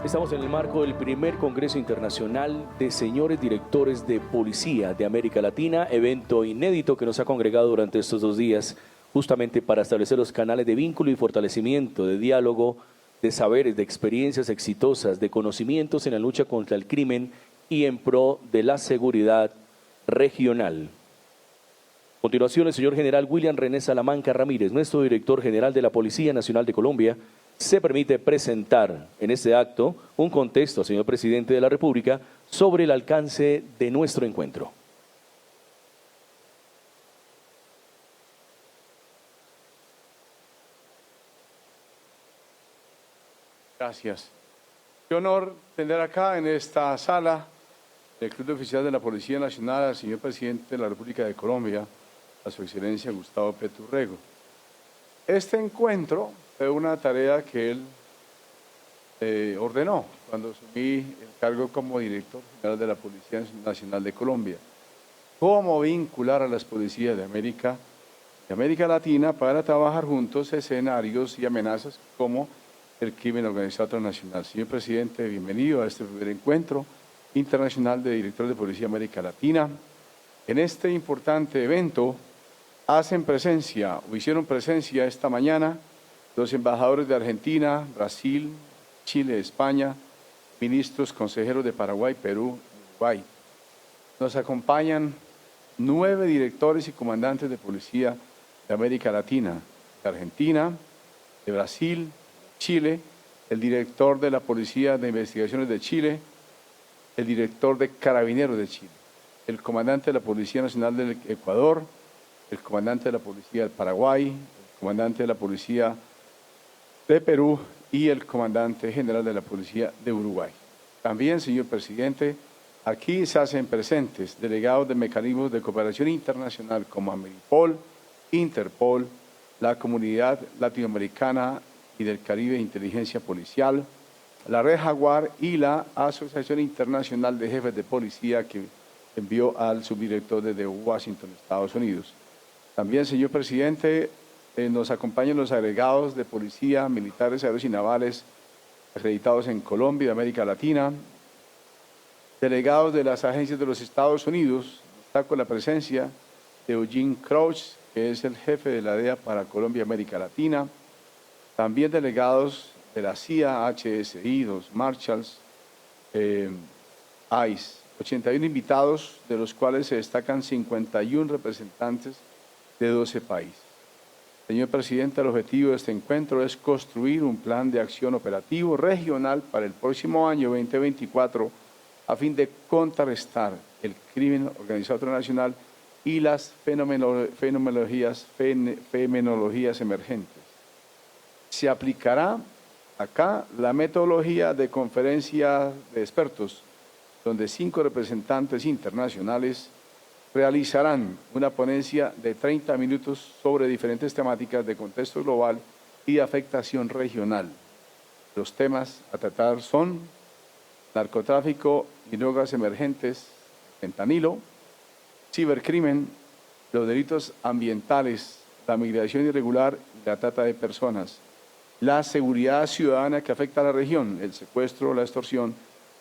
Estamos en el marco del primer Congreso Internacional de Señores Directores de Policía de América Latina, evento inédito que nos ha congregado durante estos 2 días, justamente para establecer los canales de vínculo y fortalecimiento, de diálogo, de saberes, de experiencias exitosas, de conocimientos en la lucha contra el crimen y en pro de la seguridad regional. A continuación, el señor general William René Salamanca Ramírez, nuestro director general de la Policía Nacional de Colombia, se permite presentar en este acto un contexto al señor presidente de la República sobre el alcance de nuestro encuentro. Gracias. Qué honor tener acá en esta sala del Club de Oficiales de la Policía Nacional al señor presidente de la República de Colombia, a su excelencia Gustavo Petro Urrego. Este encuentro fue una tarea que él ordenó cuando asumí el cargo como director general de la Policía Nacional de Colombia. Cómo vincular a las policías de América Latina para trabajar juntos escenarios y amenazas como el crimen organizado transnacional. Señor presidente, bienvenido a este primer encuentro internacional de directores de Policía de América Latina. En este importante evento hicieron presencia esta mañana los embajadores de Argentina, Brasil, Chile, España, ministros, consejeros de Paraguay, Perú y Uruguay. Nos acompañan 9 directores y comandantes de policía de América Latina, de Argentina, de Brasil, Chile, el director de la Policía de Investigaciones de Chile, el director de Carabineros de Chile, el comandante de la Policía Nacional del Ecuador, el comandante de la Policía del Paraguay, el comandante de la Policía de Perú y el comandante general de la Policía de Uruguay. También, señor presidente, aquí se hacen presentes delegados de mecanismos de cooperación internacional como Ameripol, Interpol, la Comunidad Latinoamericana y del Caribe de Inteligencia Policial, la Red Jaguar y la Asociación Internacional de Jefes de Policía que envió al subdirector desde Washington, Estados Unidos. También, señor presidente, nos acompañan los agregados de policía, militares, aéreos y navales acreditados en Colombia y de América Latina, delegados de las agencias de los Estados Unidos. Destaco la presencia de Eugene Crouch, que es el jefe de la DEA para Colombia y América Latina, también delegados de la CIA, HSI, los Marshalls, ICE, 81 invitados, de los cuales se destacan 51 representantes de 12 países. Señor presidente, el objetivo de este encuentro es construir un plan de acción operativo regional para el próximo año 2024 a fin de contrarrestar el crimen organizado transnacional y las fenomenologías emergentes. Se aplicará acá la metodología de conferencia de expertos, donde 5 representantes internacionales realizarán una ponencia de 30 minutos sobre diferentes temáticas de contexto global y de afectación regional. Los temas a tratar son narcotráfico y drogas emergentes, fentanilo, cibercrimen, los delitos ambientales, la migración irregular y la trata de personas, la seguridad ciudadana que afecta a la región, el secuestro, la extorsión,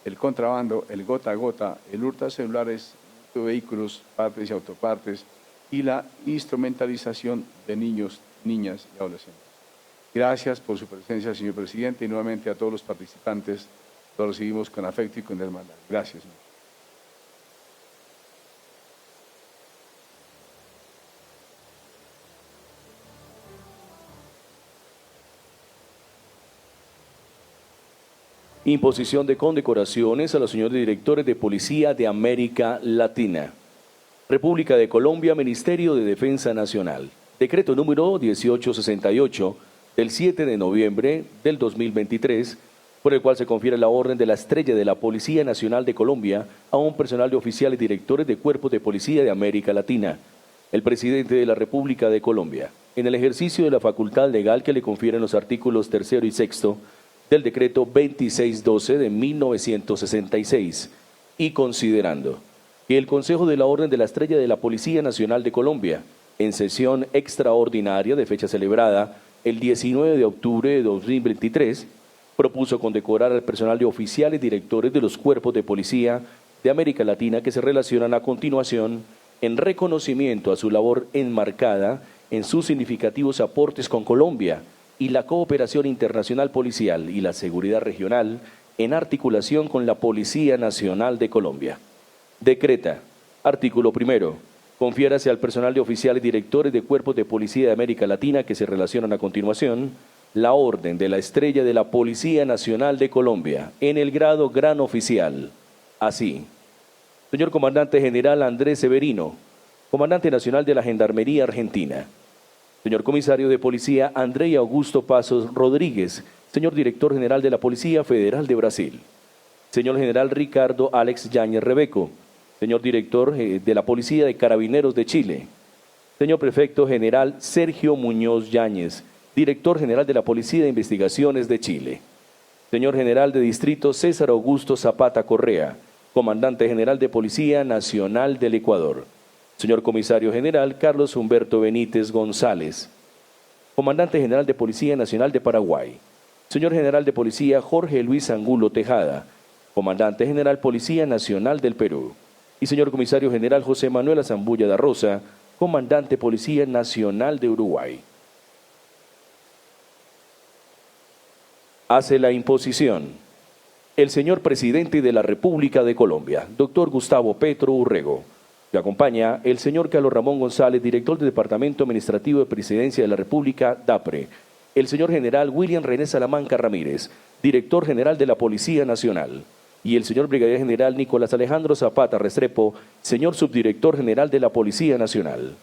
el contrabando, el gota a gota, el hurto de celulares, de vehículos, partes y autopartes y la instrumentalización de niños, niñas y adolescentes. Gracias por su presencia, señor presidente, y nuevamente a todos los participantes los recibimos con afecto y con hermandad. Gracias, señor. Imposición de condecoraciones a los señores directores de Policía de América Latina. República de Colombia, Ministerio de Defensa Nacional. Decreto número 1868 del 7 de noviembre del 2023, por el cual se confiere la orden de la Estrella de la Policía Nacional de Colombia a un personal de oficiales y directores de cuerpos de policía de América Latina. El presidente de la República de Colombia, en el ejercicio de la facultad legal que le confieren los artículos 3 y 6 del decreto 2612 de 1966, y considerando que el Consejo de la Orden de la Estrella de la Policía Nacional de Colombia, en sesión extraordinaria de fecha celebrada el 19 de octubre de 2023, propuso condecorar al personal de oficiales y directores de los cuerpos de policía de América Latina que se relacionan a continuación en reconocimiento a su labor enmarcada en sus significativos aportes con Colombia y la cooperación internacional policial y la seguridad regional en articulación con la Policía Nacional de Colombia. Decreta, artículo primero, confiérase al personal de oficiales y directores de cuerpos de policía de América Latina que se relacionan a continuación la Orden de la Estrella de la Policía Nacional de Colombia en el grado Gran Oficial. Así, señor Comandante General Andrés Severino, Comandante Nacional de la Gendarmería Argentina. Señor Comisario de Policía Andrei Augusto Pasos Rodríguez, señor Director General de la Policía Federal de Brasil. Señor General Ricardo Alex Yáñez Rebeco, señor Director de la Policía de Carabineros de Chile. Señor Prefecto General Sergio Muñoz Yáñez, Director General de la Policía de Investigaciones de Chile. Señor General de Distrito César Augusto Zapata Correa, Comandante General de Policía Nacional del Ecuador. Señor Comisario General Carlos Humberto Benítez González, Comandante General de Policía Nacional de Paraguay. Señor General de Policía Jorge Luis Angulo Tejada, Comandante General Policía Nacional del Perú. Y señor Comisario General José Manuel Azambulla da Rosa, Comandante Policía Nacional de Uruguay. Hace la imposición el señor Presidente de la República de Colombia, doctor Gustavo Petro Urrego. Le acompaña el señor Carlos Ramón González, director del Departamento Administrativo de Presidencia de la República, DAPRE. El señor general William René Salamanca Ramírez, director general de la Policía Nacional. Y el señor brigadier general Nicolás Alejandro Zapata Restrepo, señor subdirector general de la Policía Nacional.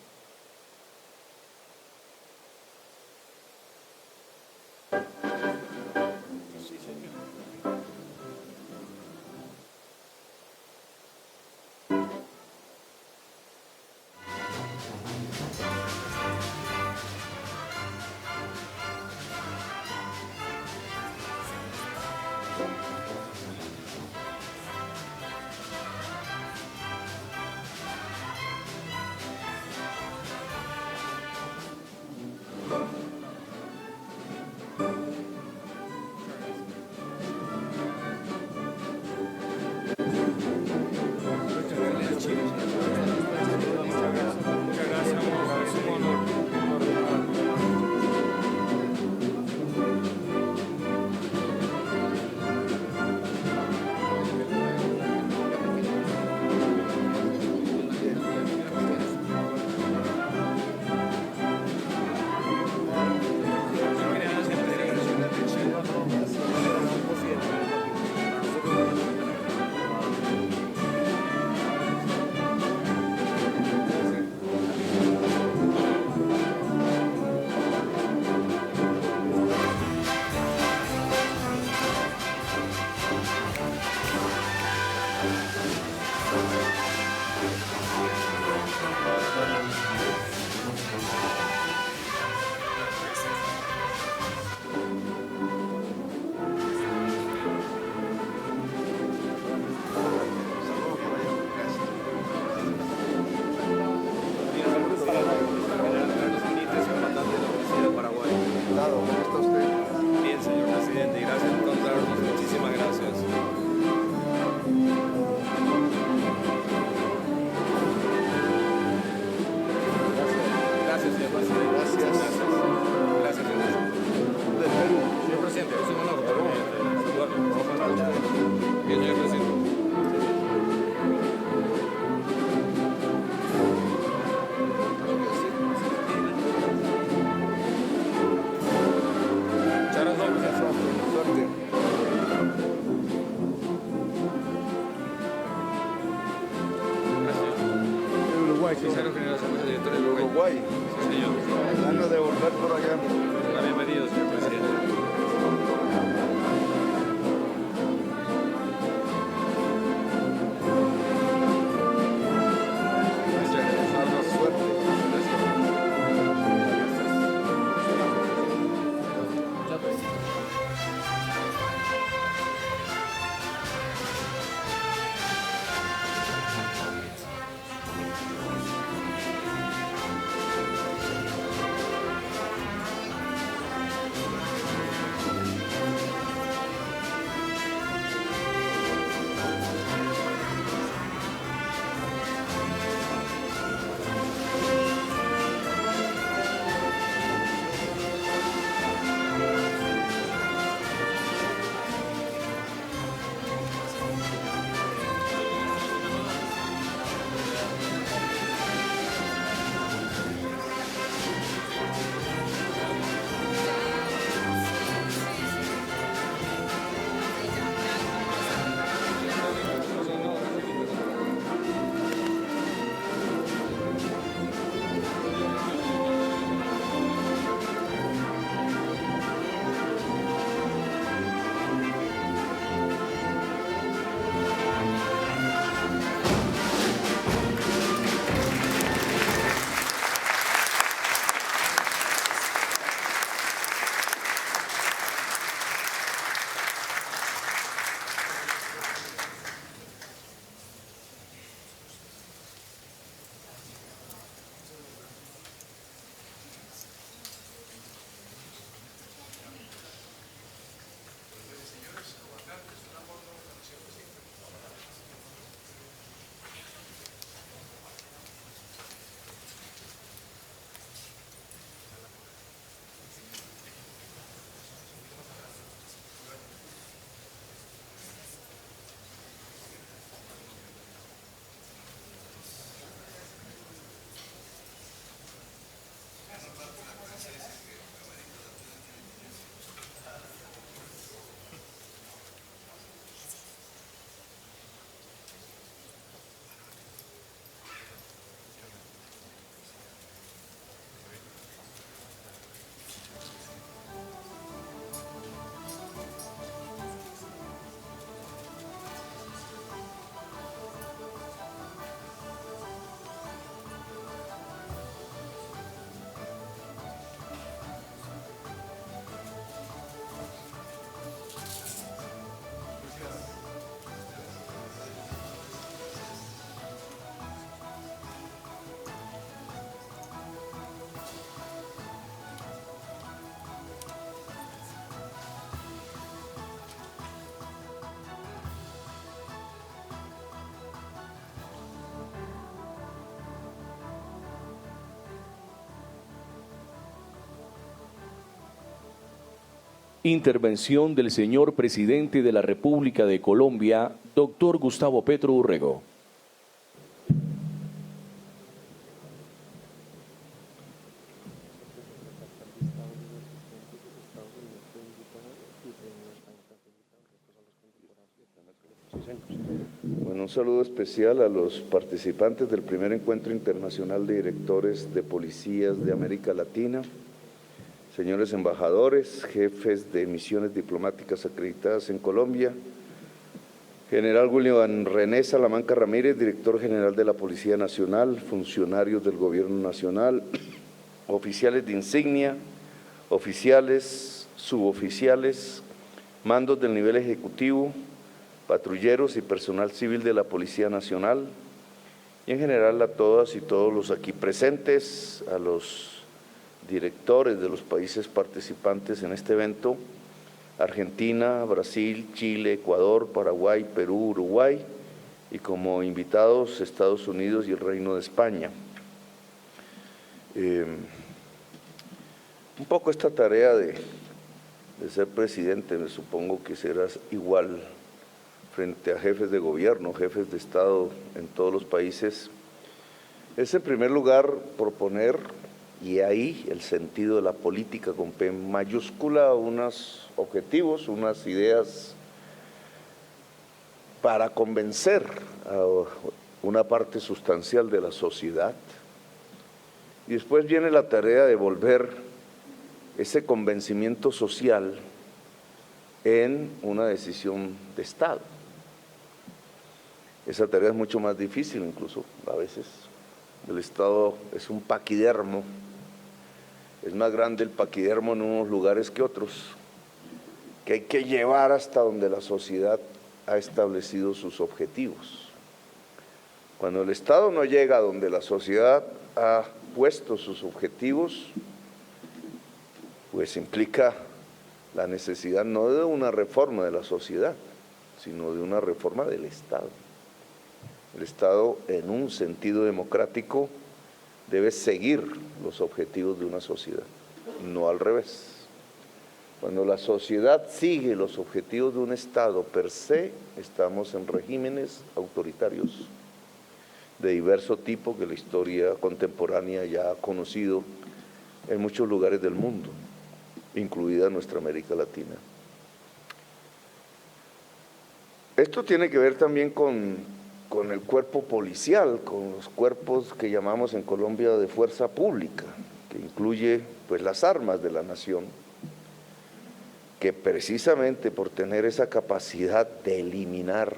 Uruguay. Sí, señor. Ganas de volver por allá. Bienvenido, señor presidente. Intervención del señor presidente de la República de Colombia, doctor Gustavo Petro Urrego. Bueno, un saludo especial a los participantes del primer encuentro internacional de directores de policías de América Latina, señores embajadores, jefes de misiones diplomáticas acreditadas en Colombia, general William René Salamanca Ramírez, director general de la Policía Nacional, funcionarios del Gobierno Nacional, oficiales de insignia, oficiales, suboficiales, mandos del nivel ejecutivo, patrulleros y personal civil de la Policía Nacional, y en general a todas y todos los aquí presentes, a los directores de los países participantes en este evento, Argentina, Brasil, Chile, Ecuador, Paraguay, Perú, Uruguay, y como invitados Estados Unidos y el Reino de España. Un poco esta tarea de ser presidente, me supongo que serás igual frente a jefes de gobierno, jefes de Estado en todos los países, es en primer lugar proponer, y ahí el sentido de la política con P mayúscula, unos objetivos, unas ideas para convencer a una parte sustancial de la sociedad. Y después viene la tarea de volver ese convencimiento social en una decisión de Estado. Esa tarea es mucho más difícil incluso a veces. El Estado es un paquidermo, es más grande el paquidermo en unos lugares que otros, que hay que llevar hasta donde la sociedad ha establecido sus objetivos. Cuando el Estado no llega a donde la sociedad ha puesto sus objetivos, pues implica la necesidad no de una reforma de la sociedad, sino de una reforma del Estado. El Estado, en un sentido democrático, debe seguir los objetivos de una sociedad, no al revés. Cuando la sociedad sigue los objetivos de un Estado per se, estamos en regímenes autoritarios de diverso tipo que la historia contemporánea ya ha conocido en muchos lugares del mundo, incluida nuestra América Latina. Esto tiene que ver también con el cuerpo policial, con los cuerpos que llamamos en Colombia de fuerza pública, que incluye pues las armas de la nación, que precisamente por tener esa capacidad de eliminar,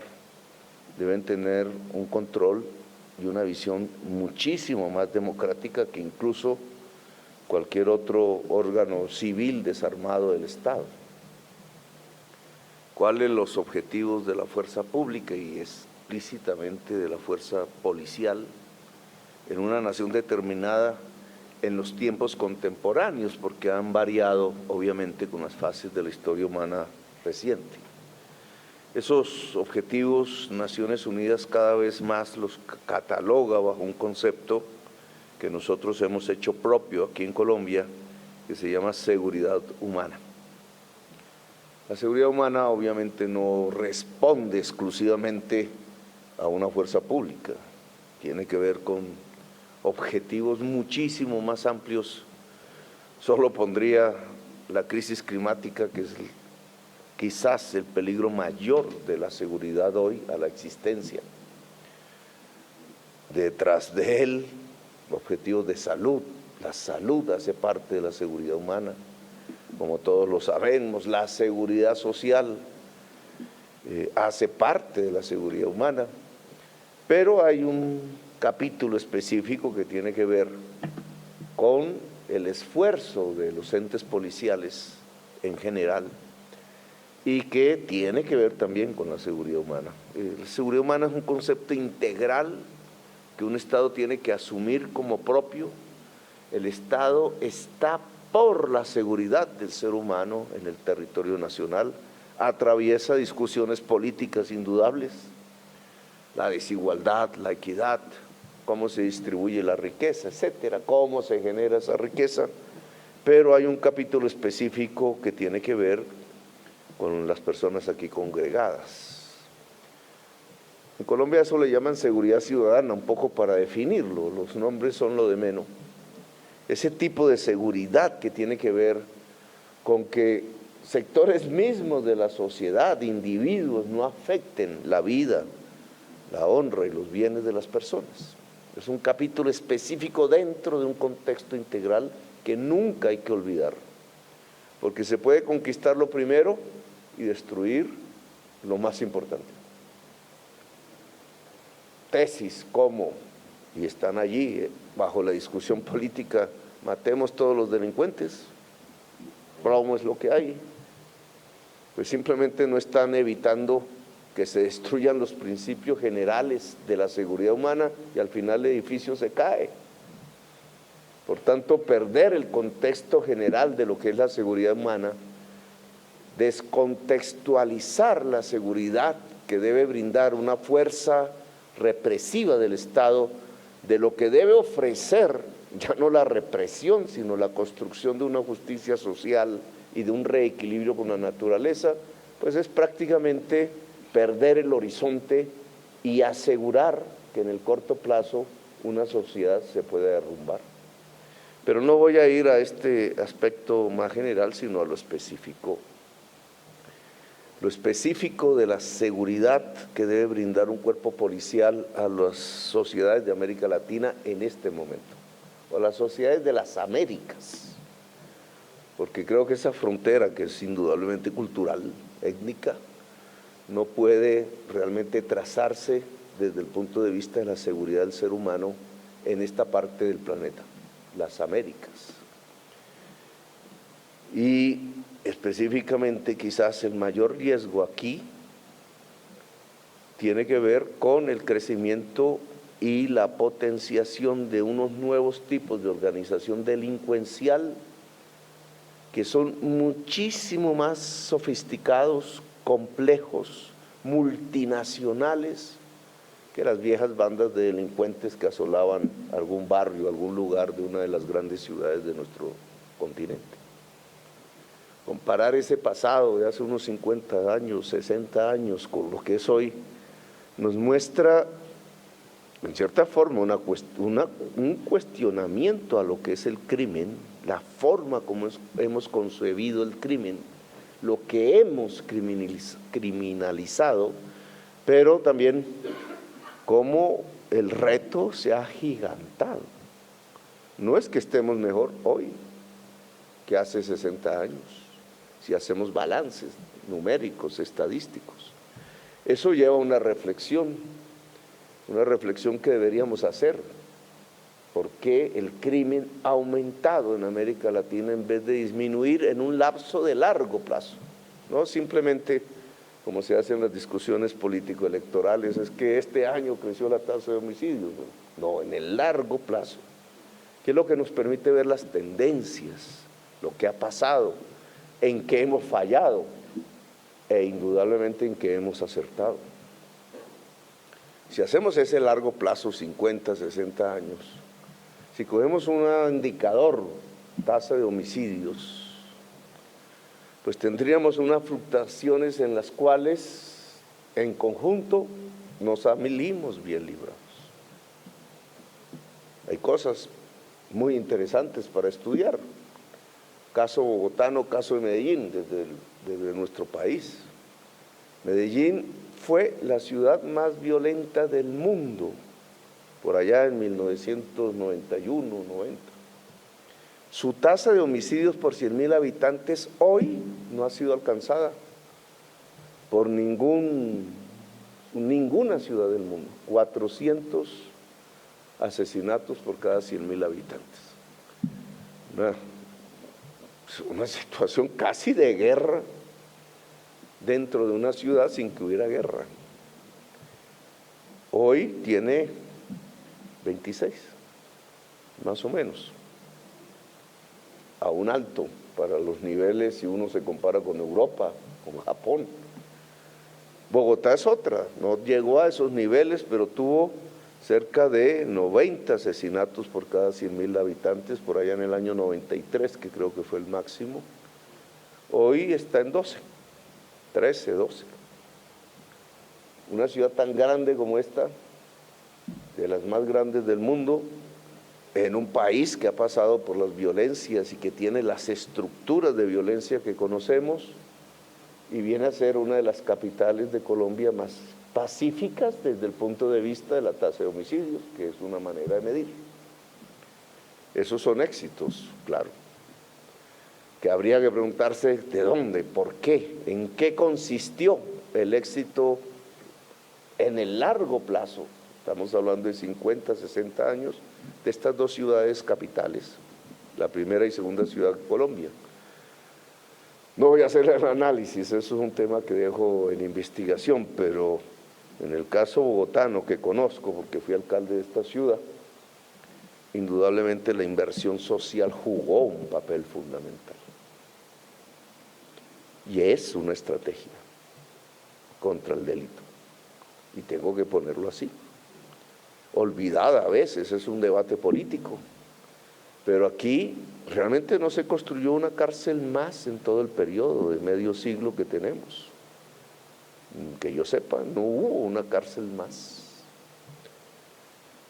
deben tener un control y una visión muchísimo más democrática que incluso cualquier otro órgano civil desarmado del Estado. ¿Cuáles son los objetivos de la fuerza pública y explícitamente de la fuerza policial en una nación determinada en los tiempos contemporáneos, porque han variado obviamente con las fases de la historia humana reciente? Esos objetivos Naciones Unidas cada vez más los cataloga bajo un concepto que nosotros hemos hecho propio aquí en Colombia, que se llama seguridad humana. La seguridad humana obviamente no responde exclusivamente a una fuerza pública, tiene que ver con objetivos muchísimo más amplios. Solo pondría la crisis climática, que es quizás el peligro mayor de la seguridad hoy a la existencia. Detrás de él, objetivos de salud. La salud hace parte de la seguridad humana, como todos lo sabemos. La seguridad social hace parte de la seguridad humana, pero hay un capítulo específico que tiene que ver con el esfuerzo de los entes policiales en general y que tiene que ver también con la seguridad humana. La seguridad humana es un concepto integral que un Estado tiene que asumir como propio. El Estado está por la seguridad del ser humano en el territorio nacional, atraviesa discusiones políticas indudables, la desigualdad, la equidad, cómo se distribuye la riqueza, etcétera, cómo se genera esa riqueza, pero hay un capítulo específico que tiene que ver con las personas aquí congregadas. En Colombia eso le llaman seguridad ciudadana, un poco para definirlo, los nombres son lo de menos. Ese tipo de seguridad que tiene que ver con que sectores mismos de la sociedad, individuos, no afecten la vida, la honra y los bienes de las personas. Es un capítulo específico dentro de un contexto integral que nunca hay que olvidar, porque se puede conquistar lo primero y destruir lo más importante. Tesis como, y están allí bajo la discusión política, matemos todos los delincuentes, ¿cómo es lo que hay? Pues simplemente no están evitando que se destruyan los principios generales de la seguridad humana y al final el edificio se cae. Por tanto, perder el contexto general de lo que es la seguridad humana, descontextualizar la seguridad que debe brindar una fuerza represiva del Estado, de lo que debe ofrecer, ya no la represión, sino la construcción de una justicia social y de un reequilibrio con la naturaleza, pues es prácticamente perder el horizonte y asegurar que en el corto plazo una sociedad se puede derrumbar. Pero no voy a ir a este aspecto más general, sino a lo específico. Lo específico de la seguridad que debe brindar un cuerpo policial a las sociedades de América Latina en este momento, o a las sociedades de las Américas, porque creo que esa frontera, que es indudablemente cultural, étnica, no puede realmente trazarse desde el punto de vista de la seguridad del ser humano en esta parte del planeta, las Américas. Y específicamente quizás el mayor riesgo aquí tiene que ver con el crecimiento y la potenciación de unos nuevos tipos de organización delincuencial que son muchísimo más sofisticados, complejos, multinacionales que las viejas bandas de delincuentes que asolaban algún barrio, algún lugar de una de las grandes ciudades de nuestro continente. Comparar ese pasado de hace unos 50 años, 60 años con lo que es hoy, nos muestra en cierta forma un cuestionamiento a lo que es el crimen, la forma como hemos concebido el crimen, lo que hemos criminalizado, pero también cómo el reto se ha agigantado. No es que estemos mejor hoy que hace 60 años, si hacemos balances numéricos, estadísticos. Eso lleva a una reflexión que deberíamos hacer. ¿Por qué el crimen ha aumentado en América Latina en vez de disminuir en un lapso de largo plazo? No simplemente, como se hace en las discusiones político-electorales, es que este año creció la tasa de homicidios. No, en el largo plazo, que es lo que nos permite ver las tendencias, lo que ha pasado, en qué hemos fallado e indudablemente en qué hemos acertado. Si hacemos ese largo plazo, 50, 60 años, si cogemos un indicador, tasa de homicidios, pues tendríamos unas fluctuaciones en las cuales en conjunto nos salimos bien librados. Hay cosas muy interesantes para estudiar. Caso bogotano, caso de Medellín, desde nuestro país. Medellín fue la ciudad más violenta del mundo, por allá en 1991, 90. Su tasa de homicidios por 100.000 habitantes hoy no ha sido alcanzada por ninguna ciudad del mundo. 400 asesinatos por cada 100.000 habitantes. Una situación casi de guerra dentro de una ciudad sin que hubiera guerra. Hoy tiene 26, más o menos, aún alto para los niveles si uno se compara con Europa, con Japón. Bogotá es otra, no llegó a esos niveles, pero tuvo cerca de 90 asesinatos por cada 100.000 habitantes, por allá en el año 93, que creo que fue el máximo. Hoy está en 12, 13, 12. Una ciudad tan grande como esta, de las más grandes del mundo, en un país que ha pasado por las violencias y que tiene las estructuras de violencia que conocemos, y viene a ser una de las capitales de Colombia más pacíficas desde el punto de vista de la tasa de homicidios, que es una manera de medir. Esos son éxitos, claro, que habría que preguntarse de dónde, por qué, en qué consistió el éxito en el largo plazo. Estamos hablando de 50, 60 años de estas dos ciudades capitales, la primera y segunda ciudad de Colombia. No voy a hacer el análisis, eso es un tema que dejo en investigación, pero en el caso bogotano que conozco, porque fui alcalde de esta ciudad, indudablemente la inversión social jugó un papel fundamental. Y es una estrategia contra el delito, y tengo que ponerlo así. Olvidada a veces, es un debate político, pero aquí realmente no se construyó una cárcel más en todo el periodo de medio siglo que tenemos. Que yo sepa, no hubo una cárcel más.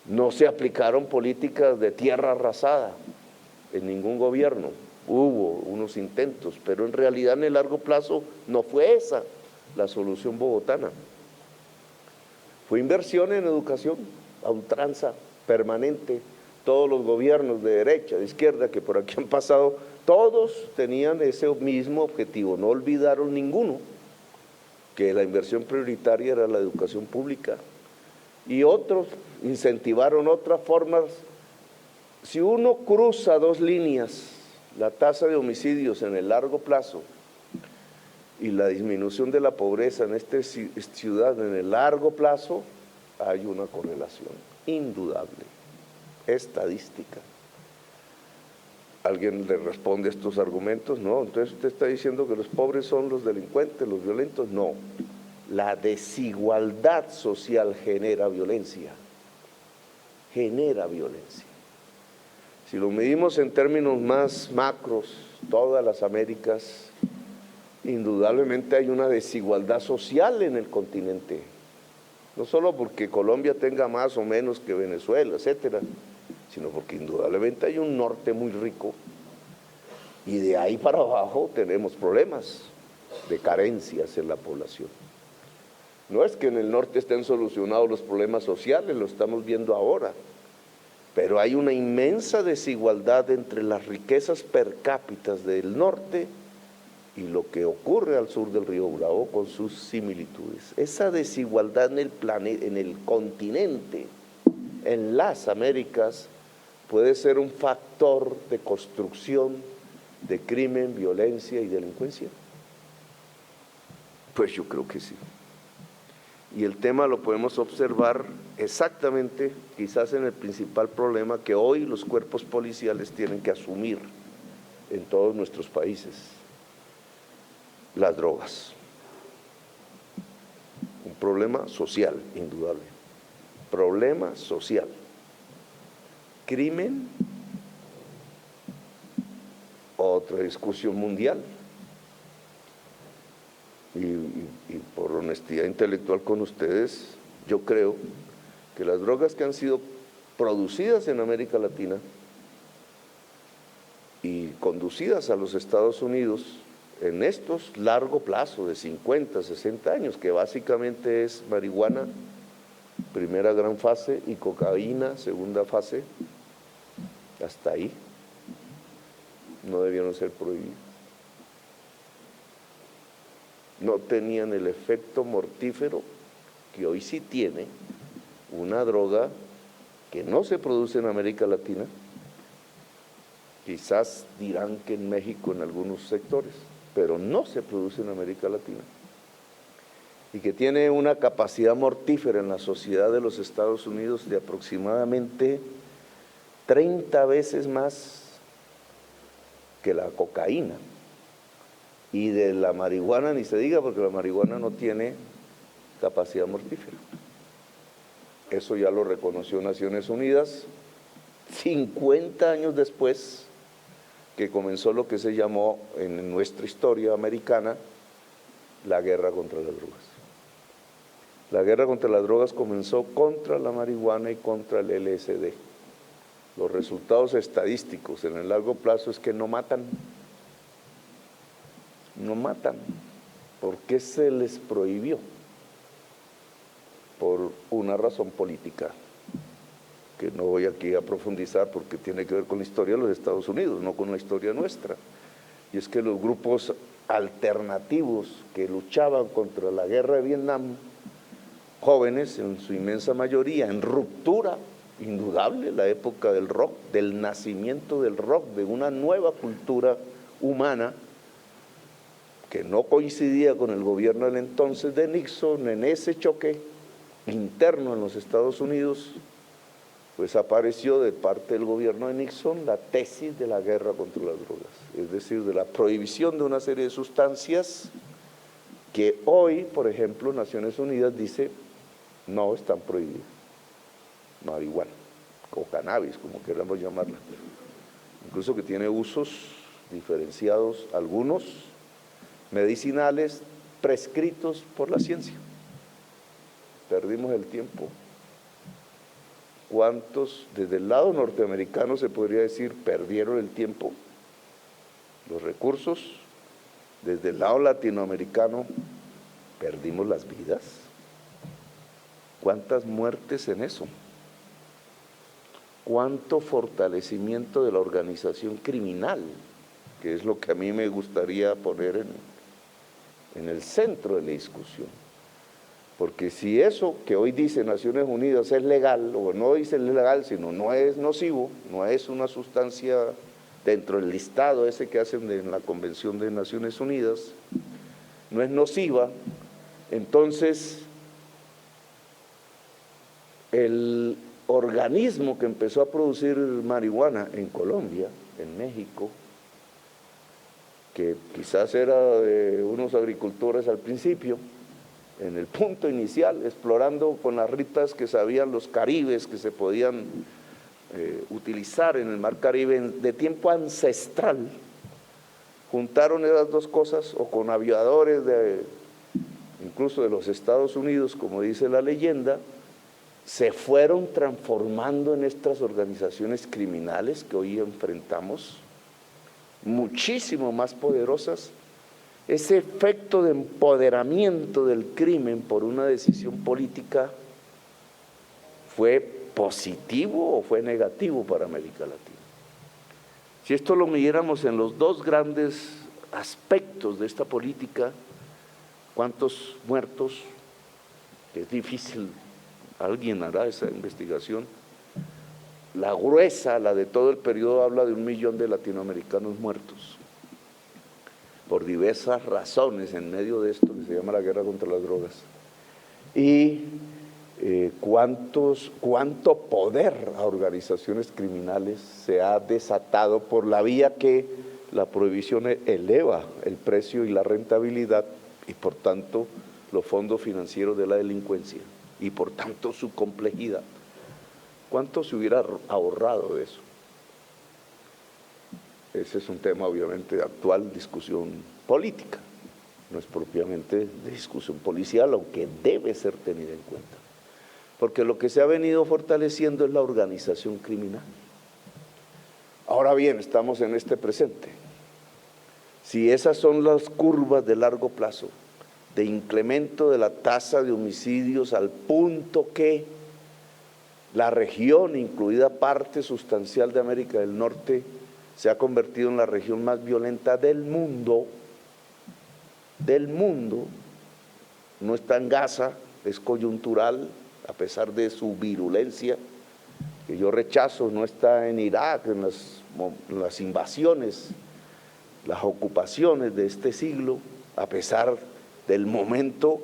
No se aplicaron políticas de tierra arrasada en ningún gobierno. Hubo unos intentos, pero en realidad en el largo plazo no fue esa la solución bogotana. Fue inversión en educación a ultranza, permanente. Todos los gobiernos de derecha, de izquierda que por aquí han pasado, todos tenían ese mismo objetivo, no olvidaron ninguno, que la inversión prioritaria era la educación pública, y otros incentivaron otras formas. Si uno cruza dos líneas, la tasa de homicidios en el largo plazo y la disminución de la pobreza en esta ciudad en el largo plazo, hay una correlación indudable, estadística. ¿Alguien le responde a estos argumentos? No, entonces usted está diciendo que los pobres son los delincuentes, los violentos. No, la desigualdad social genera violencia, genera violencia. Si lo medimos en términos más macros, todas las Américas, indudablemente hay una desigualdad social en el continente, no solo porque Colombia tenga más o menos que Venezuela, etcétera, sino porque indudablemente hay un norte muy rico y de ahí para abajo tenemos problemas de carencias en la población. No es que en el norte estén solucionados los problemas sociales, lo estamos viendo ahora, pero hay una inmensa desigualdad entre las riquezas per cápita del norte y lo que ocurre al sur del río Bravo con sus similitudes. Esa desigualdad en el planeta, en el continente, en las Américas, puede ser un factor de construcción de crimen, violencia y delincuencia. Pues yo creo que sí. Y el tema lo podemos observar exactamente, quizás en el principal problema que hoy los cuerpos policiales tienen que asumir en todos nuestros países: las drogas. Un problema social, indudable. Problema social. Crimen, otra discusión mundial. Y por honestidad intelectual con ustedes, yo creo que las drogas que han sido producidas en América Latina y conducidas a los Estados Unidos en estos largo plazo de 50, 60 años, que básicamente es marihuana, primera gran fase, y cocaína, segunda fase, hasta ahí, no debieron ser prohibidas. No tenían el efecto mortífero que hoy sí tiene una droga que no se produce en América Latina, quizás dirán que en México en algunos sectores, pero no se produce en América Latina, y que tiene una capacidad mortífera en la sociedad de los Estados Unidos de aproximadamente 30 veces más que la cocaína. Y de la marihuana ni se diga, porque la marihuana no tiene capacidad mortífera. Eso ya lo reconoció Naciones Unidas 50 años después que comenzó lo que se llamó en nuestra historia americana la guerra contra las drogas. La guerra contra las drogas comenzó contra la marihuana y contra el LSD. Los resultados estadísticos en el largo plazo es que no matan. No matan. ¿Por qué se les prohibió? Por una razón política, que no voy aquí a profundizar porque tiene que ver con la historia de los Estados Unidos, no con la historia nuestra. Y es que los grupos alternativos que luchaban contra la guerra de Vietnam, jóvenes en su inmensa mayoría, en ruptura indudable, la época del rock, del nacimiento del rock, de una nueva cultura humana que no coincidía con el gobierno del entonces de Nixon. En ese choque interno en los Estados Unidos, pues apareció de parte del gobierno de Nixon la tesis de la guerra contra las drogas, es decir, de la prohibición de una serie de sustancias que hoy, por ejemplo, Naciones Unidas dice no están prohibidas, marihuana o cannabis, como queramos llamarla, incluso que tiene usos diferenciados, algunos medicinales prescritos por la ciencia. Perdimos el tiempo. ¿Cuántos, desde el lado norteamericano se podría decir, perdieron el tiempo? Los recursos. Desde el lado latinoamericano, perdimos las vidas. ¿Cuántas muertes en eso? ¿Cuánto fortalecimiento de la organización criminal? Que es lo que a mí me gustaría poner en el centro de la discusión. Porque si eso que hoy dice Naciones Unidas es legal, o no dice legal, sino no es nocivo, no es una sustancia dentro del listado ese que hacen en la Convención de Naciones Unidas, no es nociva, entonces el organismo que empezó a producir marihuana en Colombia, en México, que quizás era de unos agricultores al principio, en el punto inicial, explorando con las ritas que sabían los caribes que se podían utilizar en el mar Caribe de tiempo ancestral, juntaron esas dos cosas, o con aviadores incluso de los Estados Unidos, como dice la leyenda, se fueron transformando en estas organizaciones criminales que hoy enfrentamos, muchísimo más poderosas. Ese efecto de empoderamiento del crimen por una decisión política fue positivo o fue negativo para América Latina. Si esto lo midiéramos en los dos grandes aspectos de esta política, ¿cuántos muertos? Es difícil, alguien hará esa investigación. La gruesa, la de todo el periodo, habla de 1 millón de latinoamericanos muertos por diversas razones en medio de esto que se llama la guerra contra las drogas. Y cuánto poder a organizaciones criminales se ha desatado por la vía que la prohibición eleva el precio y la rentabilidad y por tanto los fondos financieros de la delincuencia y por tanto su complejidad. ¿Cuánto se hubiera ahorrado de eso? Ese es un tema obviamente de actual discusión política, no es propiamente de discusión policial, aunque debe ser tenida en cuenta. Porque lo que se ha venido fortaleciendo es la organización criminal. Ahora bien, estamos en este presente. Si esas son las curvas de largo plazo, de incremento de la tasa de homicidios al punto que la región, incluida parte sustancial de América del Norte, se ha convertido en la región más violenta del mundo, no está en Gaza, es coyuntural, a pesar de su virulencia, que yo rechazo, no está en Irak, en las invasiones, las ocupaciones de este siglo, a pesar del momento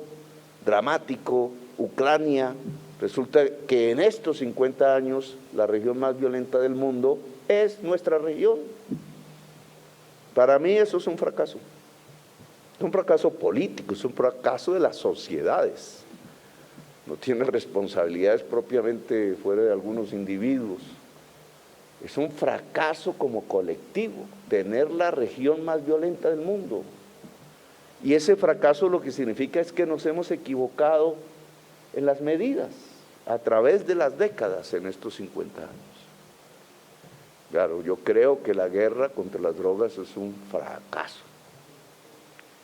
dramático, Ucrania. Resulta que en estos 50 años la región más violenta del mundo es nuestra región. Para mí eso es un fracaso político, es un fracaso de las sociedades. no tiene responsabilidades propiamente fuera de algunos individuos. Es un fracaso como colectivo tener la región más violenta del mundo. Y ese fracaso lo que significa es que nos hemos equivocado en las medidas a través de las décadas en estos 50 años. Claro, yo creo que la guerra contra las drogas es un fracaso.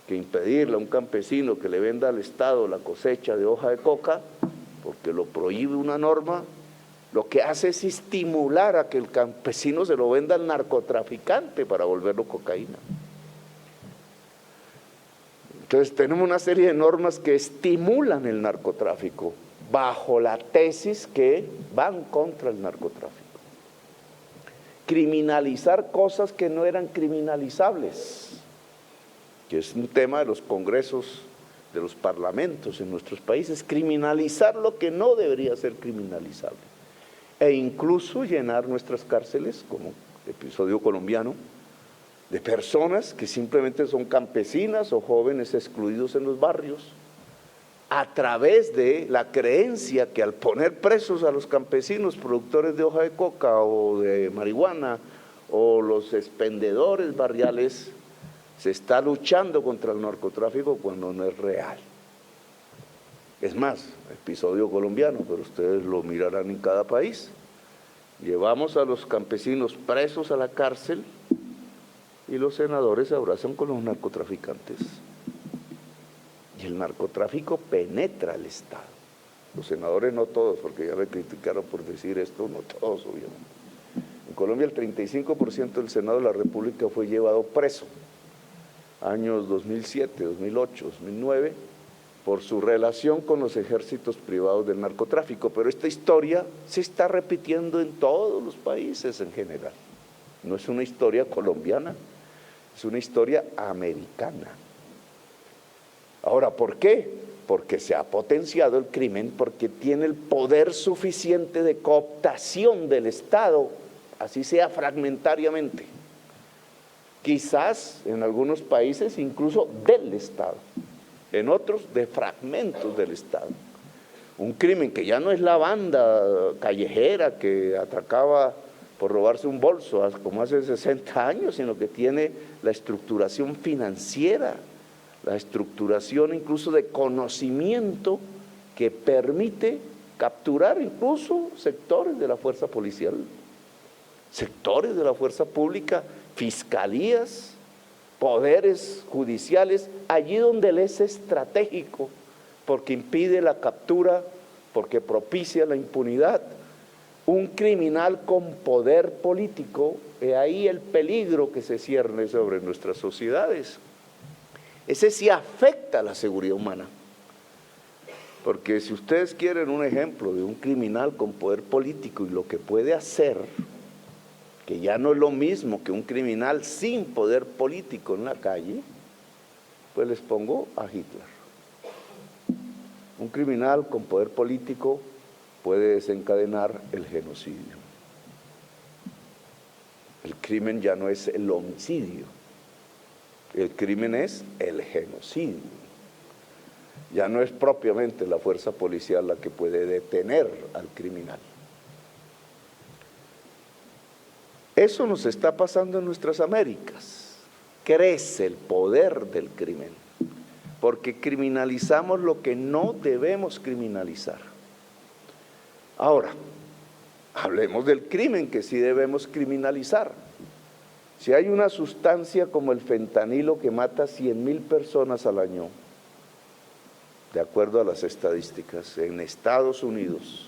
Que impedirle a un campesino que le venda al Estado la cosecha de hoja de coca, porque lo prohíbe una norma, lo que hace es estimular a que el campesino se lo venda al narcotraficante para volverlo cocaína. Entonces tenemos una serie de normas que estimulan el narcotráfico bajo la tesis que van contra el narcotráfico. Criminalizar cosas que no eran criminalizables, que es un tema de los congresos, de los parlamentos en nuestros países, criminalizar lo que no debería ser criminalizable, e incluso llenar nuestras cárceles, como el episodio colombiano, de personas que simplemente son campesinas o jóvenes excluidos en los barrios, a través de la creencia que al poner presos a los campesinos productores de hoja de coca o de marihuana o los expendedores barriales, se está luchando contra el narcotráfico cuando no es real. Es más, episodio colombiano, pero ustedes lo mirarán en cada país. Llevamos a los campesinos presos a la cárcel y los senadores se abrazan con los narcotraficantes. Y el narcotráfico penetra el Estado. Los senadores no todos, porque ya me criticaron por decir esto, no todos obviamente. En Colombia el 35% del Senado de la República fue llevado preso, años 2007, 2008, 2009, por su relación con los ejércitos privados del narcotráfico. Pero esta historia se está repitiendo en todos los países en general. No es una historia colombiana, es una historia americana. Ahora, ¿por qué? Porque se ha potenciado el crimen, porque tiene el poder suficiente de cooptación del Estado, así sea fragmentariamente. Quizás en algunos países incluso del Estado, en otros de fragmentos del Estado. Un crimen que ya no es la banda callejera que atracaba por robarse un bolso como hace 60 años, sino que tiene la estructuración financiera, la estructuración incluso de conocimiento que permite capturar incluso sectores de la fuerza policial, sectores de la fuerza pública, fiscalías, poderes judiciales, allí donde le es estratégico, porque impide la captura, porque propicia la impunidad. Un criminal con poder político, he ahí el peligro que se cierne sobre nuestras sociedades. Ese sí afecta a la seguridad humana, porque si ustedes quieren un ejemplo de un criminal con poder político y lo que puede hacer, que ya no es lo mismo que un criminal sin poder político en la calle, pues les pongo a Hitler. Un criminal con poder político puede desencadenar el genocidio. El crimen ya no es el homicidio, el crimen es el genocidio. Ya no es propiamente la fuerza policial la que puede detener al criminal. Eso nos está pasando en nuestras Américas. Crece el poder del crimen, porque criminalizamos lo que no debemos criminalizar. Ahora, hablemos del crimen que sí debemos criminalizar. Si hay una sustancia como el fentanilo que mata 100,000 personas al año, de acuerdo a las estadísticas, en Estados Unidos,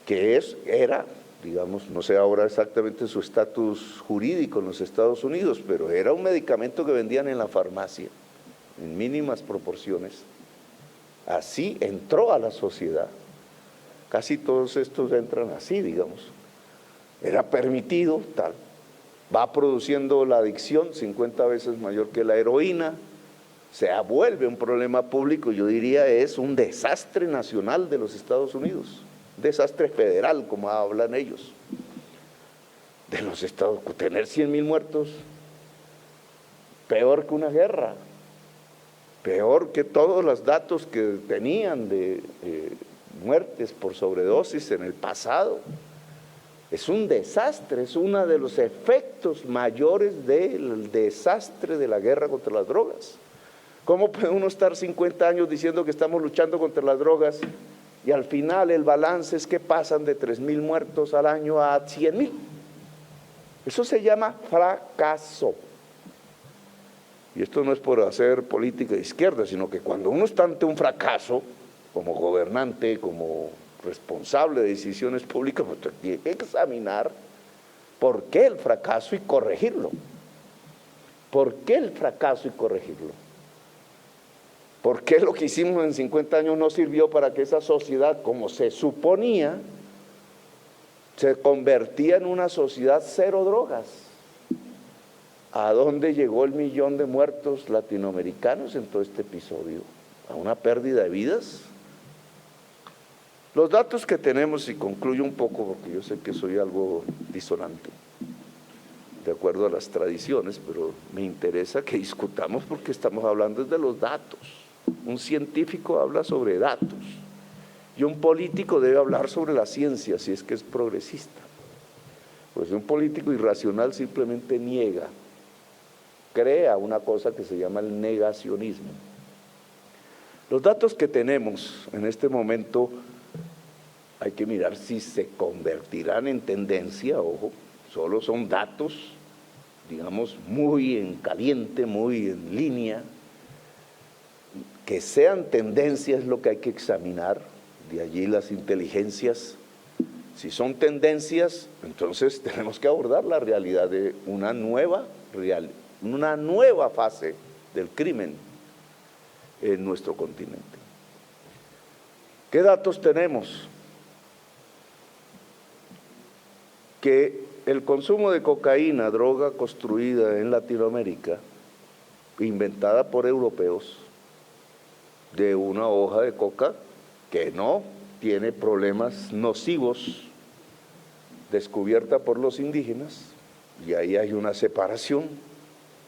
que era, digamos, no sé ahora exactamente su estatus jurídico en los Estados Unidos, pero era un medicamento que vendían en la farmacia, en mínimas proporciones. Así entró a la sociedad. Casi todos estos entran así, digamos. Era permitido, tal. Va produciendo la adicción 50 veces mayor que la heroína, se vuelve un problema público, yo diría es un desastre nacional de los Estados Unidos, un desastre federal, como hablan ellos, de los Estados Unidos. Tener 100,000 muertos, peor que una guerra. peor que todos los datos que tenían de muertes por sobredosis en el pasado. Es un desastre, es uno de los efectos mayores del desastre de la guerra contra las drogas. ¿Cómo puede uno estar 50 años diciendo que estamos luchando contra las drogas y al final el balance es que pasan de 3.000 muertos al año a 100.000? Eso se llama fracaso. Y esto no es por hacer política de izquierda, sino que cuando uno está ante un fracaso, como gobernante, como responsable de decisiones públicas, pues tiene que examinar por qué el fracaso y corregirlo. ¿Por qué el fracaso y corregirlo? ¿Por qué lo que hicimos en 50 años no sirvió para que esa sociedad, como se suponía, se convertía en una sociedad cero drogas? ¿A dónde llegó el 1.000.000 de muertos latinoamericanos en todo este episodio? ¿A una pérdida de vidas? Los datos que tenemos, y concluyo un poco porque yo sé que soy algo disonante, de acuerdo a las tradiciones, pero me interesa que discutamos porque estamos hablando de los datos. Un científico habla sobre datos y un político debe hablar sobre la ciencia si es que es progresista. Pues un político irracional simplemente niega, crea una cosa que se llama el negacionismo. Los datos que tenemos en este momento hay que mirar si se convertirán en tendencia, ojo, solo son datos, digamos, muy en caliente, muy en línea. Que sean tendencias es lo que hay que examinar, de allí las inteligencias. Si son tendencias, entonces tenemos que abordar la realidad de una nueva fase del crimen en nuestro continente. ¿Qué datos tenemos? Que el consumo de cocaína, droga construida en Latinoamérica, inventada por europeos, de una hoja de coca que no tiene problemas nocivos, descubierta por los indígenas, y ahí hay una separación.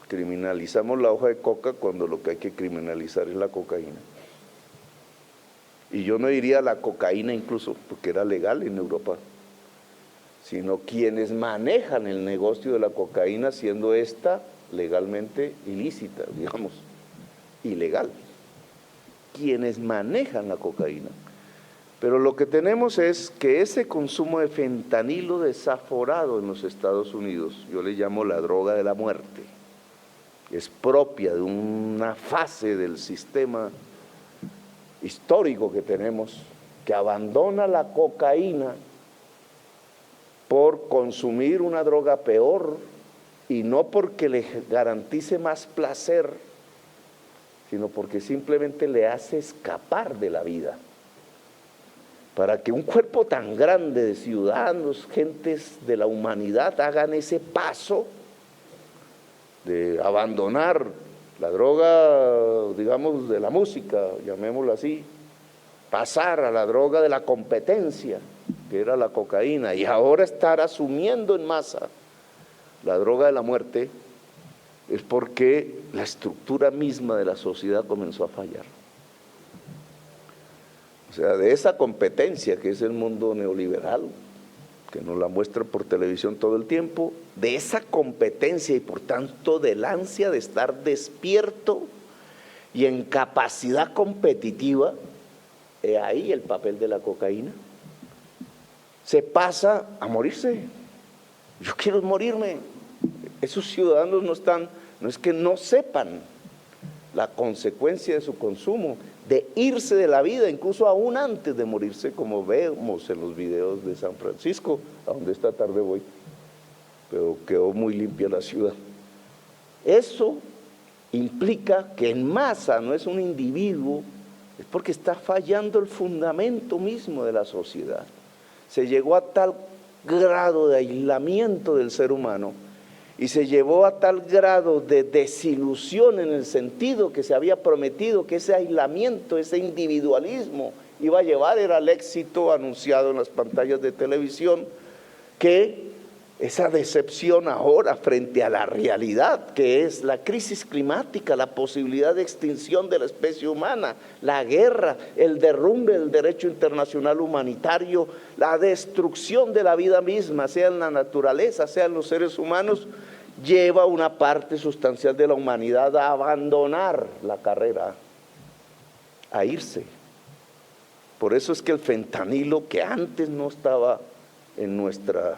Criminalizamos la hoja de coca cuando lo que hay que criminalizar es la cocaína. Y yo no diría la cocaína incluso, porque era legal en Europa, sino quienes manejan el negocio de la cocaína, siendo esta legalmente ilícita, digamos, ilegal. Quienes manejan la cocaína. Pero lo que tenemos es que ese consumo de fentanilo desaforado en los Estados Unidos, yo le llamo la droga de la muerte, es propia de una fase del sistema histórico que tenemos, que abandona la cocaína por consumir una droga peor, y no porque le garantice más placer, sino porque simplemente le hace escapar de la vida. Para que un cuerpo tan grande de ciudadanos, gentes de la humanidad, hagan ese paso de abandonar la droga, digamos, de la música, llamémoslo así, pasar a la droga de la competencia, que era la cocaína, y ahora estar asumiendo en masa la droga de la muerte, es porque la estructura misma de la sociedad comenzó a fallar. O sea, de esa competencia que es el mundo neoliberal, que nos la muestra por televisión todo el tiempo, de esa competencia y por tanto del ansia de estar despierto y en capacidad competitiva, ahí el papel de la cocaína. Se pasa a morirse. Yo quiero morirme. Esos ciudadanos no es que no sepan la consecuencia de su consumo, de irse de la vida, incluso aún antes de morirse, como vemos en los videos de San Francisco, a donde esta tarde voy, pero quedó muy limpia la ciudad. Eso implica que en masa no es un individuo, es porque está fallando el fundamento mismo de la sociedad. Se llegó a tal grado de aislamiento del ser humano y se llevó a tal grado de desilusión en el sentido que se había prometido que ese aislamiento, ese individualismo iba a llevar, era el éxito anunciado en las pantallas de televisión, que esa decepción ahora frente a la realidad que es la crisis climática, la posibilidad de extinción de la especie humana, la guerra, el derrumbe del derecho internacional humanitario, la destrucción de la vida misma, sea en la naturaleza, sea en los seres humanos, lleva una parte sustancial de la humanidad a abandonar la carrera, a irse. Por eso es que el fentanilo, que antes no estaba en nuestra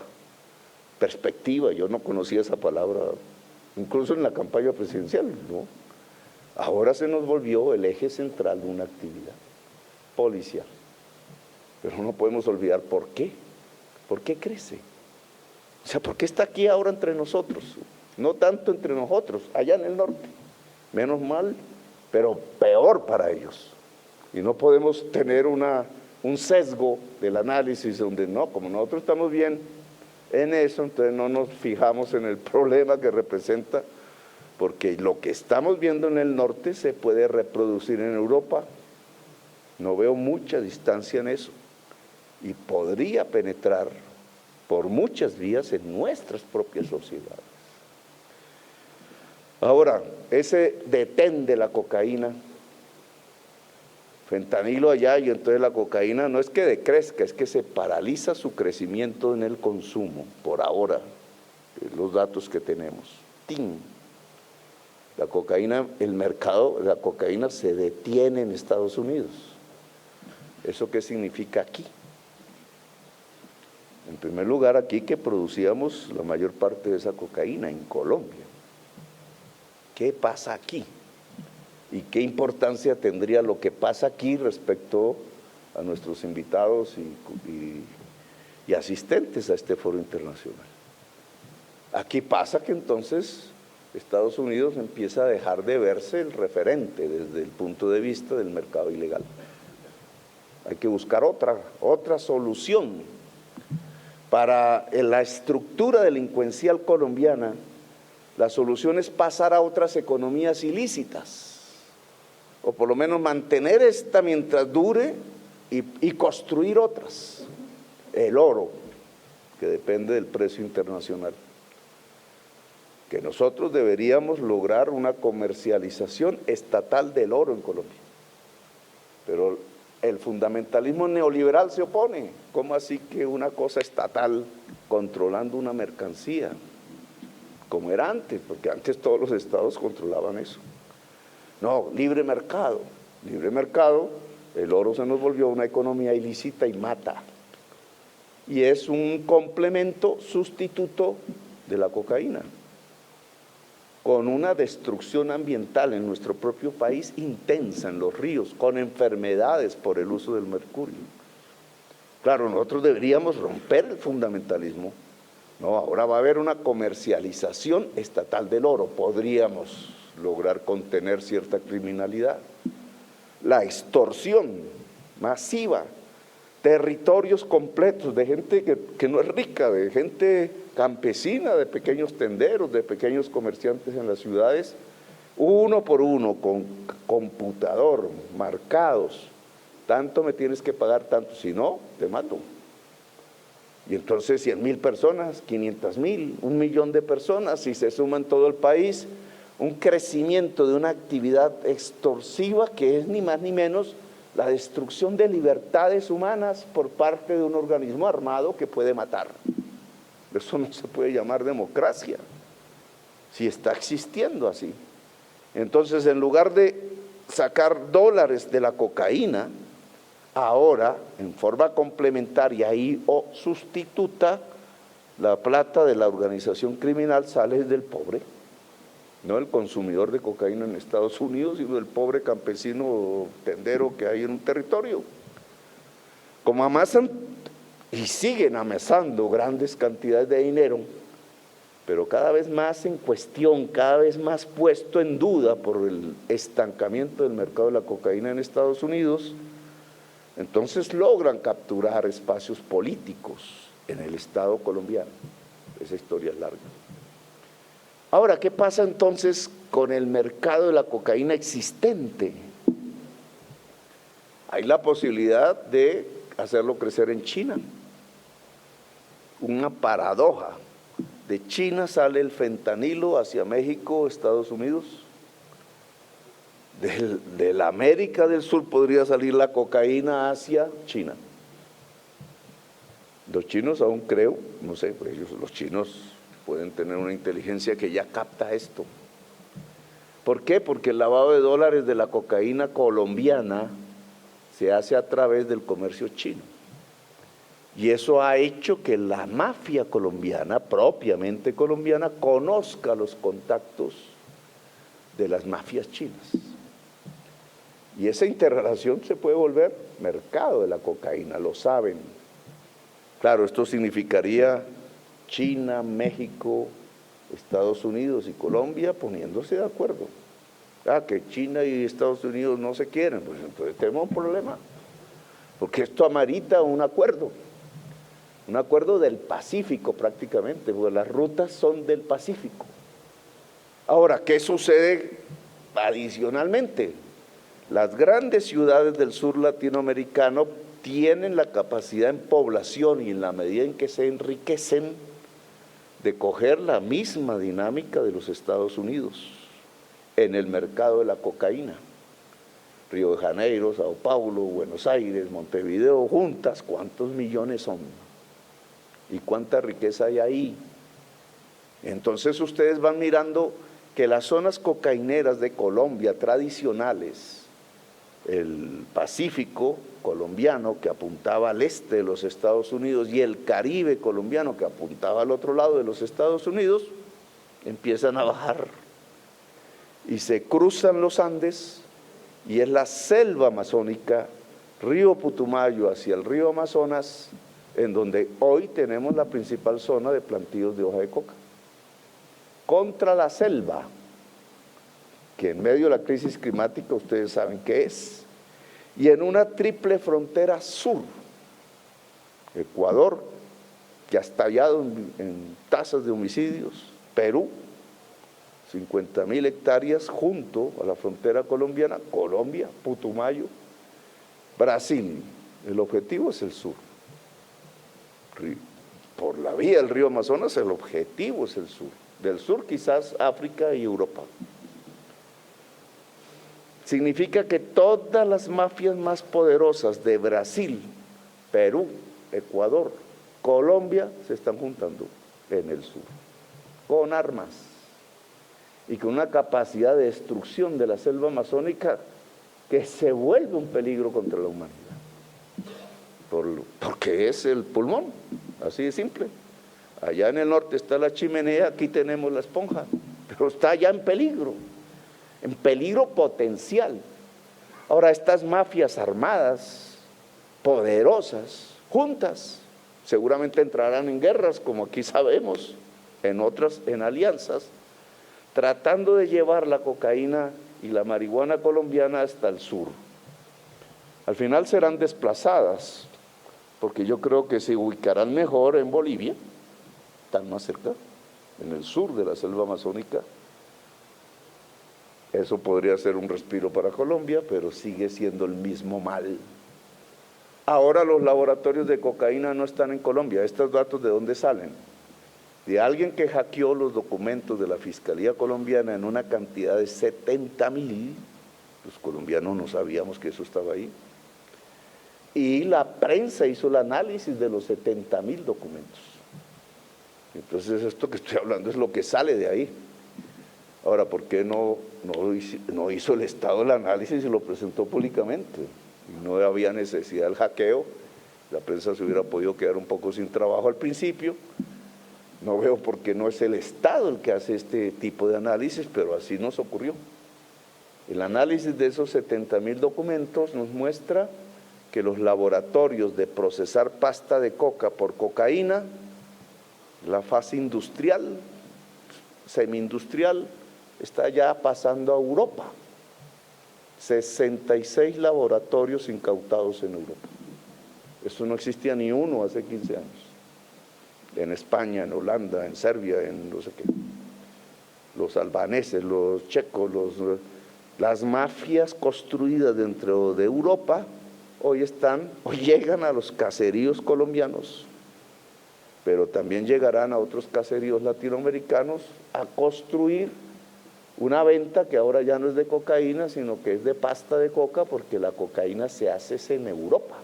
perspectiva, yo no conocía esa palabra, incluso en la campaña presidencial, ¿no? Ahora se nos volvió el eje central de una actividad policial. Pero no podemos olvidar por qué. ¿Por qué crece? O sea, ¿por qué está aquí ahora entre nosotros? No tanto entre nosotros, allá en el norte. Menos mal, pero peor para ellos. Y no podemos tener un sesgo del análisis donde no, como nosotros estamos bien en eso, entonces no nos fijamos en el problema que representa, porque lo que estamos viendo en el norte se puede reproducir en Europa. No veo mucha distancia en eso. Y podría penetrar por muchas vías en nuestras propias sociedades. Ahora, ese detén de la cocaína, fentanilo allá y entonces la cocaína no es que decrezca, es que se paraliza su crecimiento en el consumo, por ahora, los datos que tenemos. ¡Tin! La cocaína, el mercado de la cocaína se detiene en Estados Unidos. ¿Eso qué significa aquí? En primer lugar, aquí que producíamos la mayor parte de esa cocaína en Colombia. ¿Qué pasa aquí? ¿Y qué importancia tendría lo que pasa aquí respecto a nuestros invitados y asistentes a este foro internacional? Aquí pasa que entonces Estados Unidos empieza a dejar de verse el referente desde el punto de vista del mercado ilegal. Hay que buscar otra solución. Para la estructura delincuencial colombiana, la solución es pasar a otras economías ilícitas, o por lo menos mantener esta mientras dure y construir otras. El oro, que depende del precio internacional. Que nosotros deberíamos lograr una comercialización estatal del oro en Colombia. Pero el fundamentalismo neoliberal se opone. ¿Cómo así que una cosa estatal controlando una mercancía? Como era antes, porque antes todos los estados controlaban eso. No, libre mercado, el oro se nos volvió una economía ilícita y mata. Y es un complemento sustituto de la cocaína, con una destrucción ambiental en nuestro propio país intensa en los ríos, con enfermedades por el uso del mercurio. Claro, nosotros deberíamos romper el fundamentalismo. No, ahora va a haber una comercialización estatal del oro, podríamos lograr contener cierta criminalidad. La extorsión masiva, territorios completos de gente que no es rica, de gente campesina, de pequeños tenderos, de pequeños comerciantes en las ciudades, uno por uno, con computador, marcados, tanto me tienes que pagar, tanto, si no, te mato. Y entonces 100,000 personas, 500,000, 1,000,000 de personas, si se suman todo el país, un crecimiento de una actividad extorsiva que es ni más ni menos la destrucción de libertades humanas por parte de un organismo armado que puede matar. Eso no se puede llamar democracia, si está existiendo así. Entonces, en lugar de sacar dólares de la cocaína, ahora, en forma complementaria o sustituta, la plata de la organización criminal sale del pobre, no el consumidor de cocaína en Estados Unidos, sino el pobre campesino o tendero que hay en un territorio. Como amasan y siguen amasando grandes cantidades de dinero, pero cada vez más en cuestión, cada vez más puesto en duda por el estancamiento del mercado de la cocaína en Estados Unidos, entonces logran capturar espacios políticos en el Estado colombiano. Esa historia es larga. Ahora, ¿qué pasa entonces con el mercado de la cocaína existente? Hay la posibilidad de hacerlo crecer en China. Una paradoja. De China sale el fentanilo hacia México, Estados Unidos. De la América del Sur podría salir la cocaína hacia China. Los chinos aún creo, no sé, pues los chinos pueden tener una inteligencia que ya capta esto. ¿Por qué? Porque el lavado de dólares de la cocaína colombiana se hace a través del comercio chino. Y eso ha hecho que la mafia colombiana, propiamente colombiana, conozca los contactos de las mafias chinas. Y esa interrelación se puede volver mercado de la cocaína, lo saben. Claro, esto significaría China, México, Estados Unidos y Colombia poniéndose de acuerdo. Que China y Estados Unidos no se quieren, pues entonces tenemos un problema, porque esto amerita un acuerdo del Pacífico prácticamente, porque las rutas son del Pacífico. Ahora, ¿qué sucede adicionalmente? Las grandes ciudades del sur latinoamericano tienen la capacidad en población y en la medida en que se enriquecen de coger la misma dinámica de los Estados Unidos en el mercado de la cocaína. Río de Janeiro, Sao Paulo, Buenos Aires, Montevideo, juntas, ¿cuántos millones son? ¿Y cuánta riqueza hay ahí? Entonces ustedes van mirando que las zonas cocaineras de Colombia tradicionales, el Pacífico colombiano que apuntaba al este de los Estados Unidos y el Caribe colombiano que apuntaba al otro lado de los Estados Unidos, empiezan a bajar y se cruzan los Andes y es la selva amazónica, río Putumayo hacia el río Amazonas, en donde hoy tenemos la principal zona de plantíos de hoja de coca. Contra la selva, que en medio de la crisis climática ustedes saben qué es, y en una triple frontera sur, Ecuador, que ha estallado en tasas de homicidios, Perú, 50.000 hectáreas junto a la frontera colombiana, Colombia, Putumayo, Brasil. El objetivo es el sur. Por la vía del río Amazonas el objetivo es el sur. Del sur quizás África y Europa. Significa que todas las mafias más poderosas de Brasil, Perú, Ecuador, Colombia se están juntando en el sur, con armas y con una capacidad de destrucción de la selva amazónica que se vuelve un peligro contra la humanidad, porque es el pulmón, así de simple. Allá en el norte está la chimenea, aquí tenemos la esponja, pero está ya en peligro potencial. Ahora, estas mafias armadas, poderosas, juntas, seguramente entrarán en guerras, como aquí sabemos, en otras, en alianzas, tratando de llevar la cocaína y la marihuana colombiana hasta el sur. Al final serán desplazadas, porque yo creo que se ubicarán mejor en Bolivia, están más cerca, en el sur de la selva amazónica. Eso podría ser un respiro para Colombia, pero sigue siendo el mismo mal. Ahora los laboratorios de cocaína no están en Colombia. ¿Estos datos de dónde salen? De alguien que hackeó los documentos de la Fiscalía colombiana en una cantidad de 70.000, los colombianos no sabíamos que eso estaba ahí, y la prensa hizo el análisis de los 70.000 documentos. Entonces esto que estoy hablando es lo que sale de ahí. Ahora, ¿por qué no hizo el Estado el análisis y lo presentó públicamente? Y no había necesidad del hackeo, la prensa se hubiera podido quedar un poco sin trabajo al principio. No veo por qué no es el Estado el que hace este tipo de análisis, pero así nos ocurrió. El análisis de esos 70.000 documentos nos muestra que los laboratorios de procesar pasta de coca por cocaína, la fase industrial, semi-industrial, está ya pasando a Europa. 66 laboratorios incautados en Europa. Eso no existía ni uno hace 15 años. En España, en Holanda, en Serbia, en no sé qué. Los albaneses, los checos, las mafias construidas dentro de Europa hoy llegan a los caseríos colombianos pero también llegarán a otros caseríos latinoamericanos a construir una venta que ahora ya no es de cocaína, sino que es de pasta de coca, porque la cocaína se hace en Europa.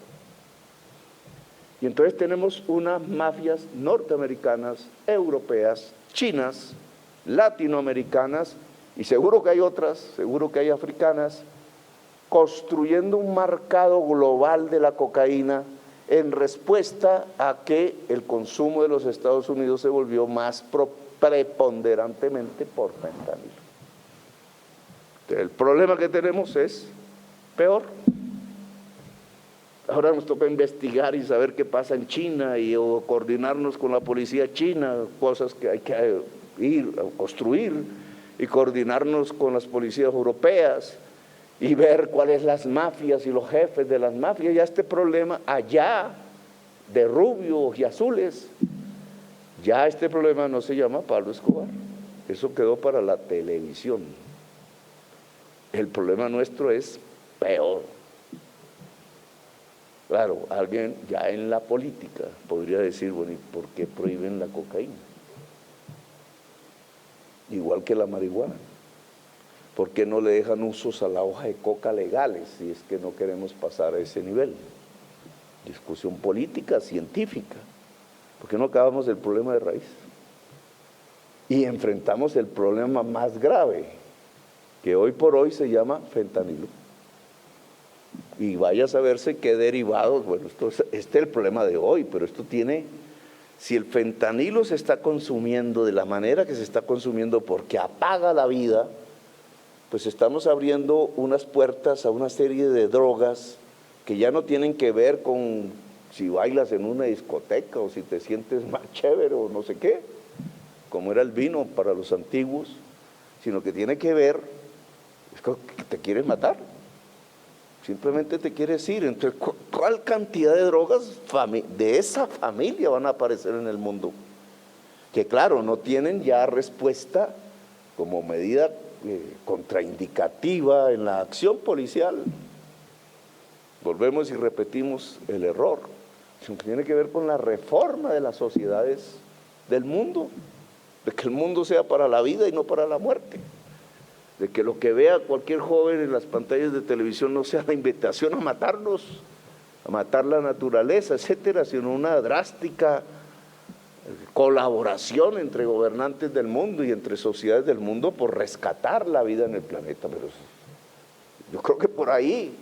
Y entonces tenemos unas mafias norteamericanas, europeas, chinas, latinoamericanas, y seguro que hay otras, seguro que hay africanas, construyendo un mercado global de la cocaína en respuesta a que el consumo de los Estados Unidos se volvió más preponderantemente por fentanilo. Entonces, el problema que tenemos es peor. Ahora nos toca investigar y saber qué pasa en China o coordinarnos con la policía china, cosas que hay que ir a construir, y coordinarnos con las policías europeas y ver cuáles las mafias y los jefes de las mafias. Ya este problema allá de rubios y azules, ya este problema no se llama Pablo Escobar, eso quedó para la televisión. El problema nuestro es peor. Claro, alguien ya en la política podría decir, bueno, ¿y por qué prohíben la cocaína? Igual que la marihuana. ¿Por qué no le dejan usos a la hoja de coca legales si es que no queremos pasar a ese nivel? Discusión política, científica. ¿Por qué no acabamos el problema de raíz? Y enfrentamos el problema más grave, que hoy por hoy se llama fentanilo. Y vaya a saberse qué derivados, bueno, este es el problema de hoy, pero esto tiene, si el fentanilo se está consumiendo de la manera que se está consumiendo porque apaga la vida, pues estamos abriendo unas puertas a una serie de drogas que ya no tienen que ver con si bailas en una discoteca o si te sientes más chévere o no sé qué, como era el vino para los antiguos, sino que tiene que ver, es que te quieres matar. Simplemente te quieres ir. Entonces, ¿cuál cantidad de drogas de esa familia van a aparecer en el mundo? Que claro, no tienen ya respuesta como medida contraindicativa en la acción policial. Volvemos y repetimos el error. Eso tiene que ver con la reforma de las sociedades del mundo, de que el mundo sea para la vida y no para la muerte. De que lo que vea cualquier joven en las pantallas de televisión no sea la invitación a matarnos, a matar la naturaleza, etcétera, sino una drástica colaboración entre gobernantes del mundo y entre sociedades del mundo por rescatar la vida en el planeta. Pero yo creo que por ahí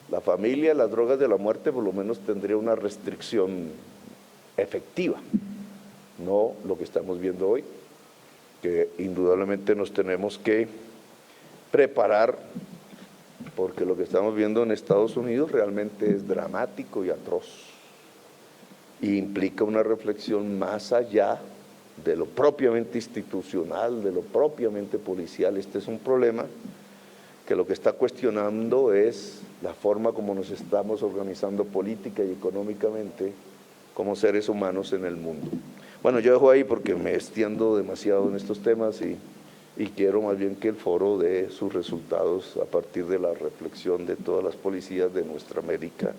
la familia, las drogas de la muerte, por lo menos tendría una restricción efectiva, no lo que estamos viendo hoy, que indudablemente nos tenemos que preparar, porque lo que estamos viendo en Estados Unidos realmente es dramático y atroz, y implica una reflexión más allá de lo propiamente institucional, de lo propiamente policial. Este es un problema que lo que está cuestionando es la forma como nos estamos organizando política y económicamente como seres humanos en el mundo. Bueno, yo dejo ahí porque me extiendo demasiado en estos temas y quiero más bien que el foro dé sus resultados a partir de la reflexión de todas las policías de nuestra América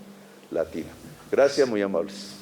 Latina. Gracias, muy amables.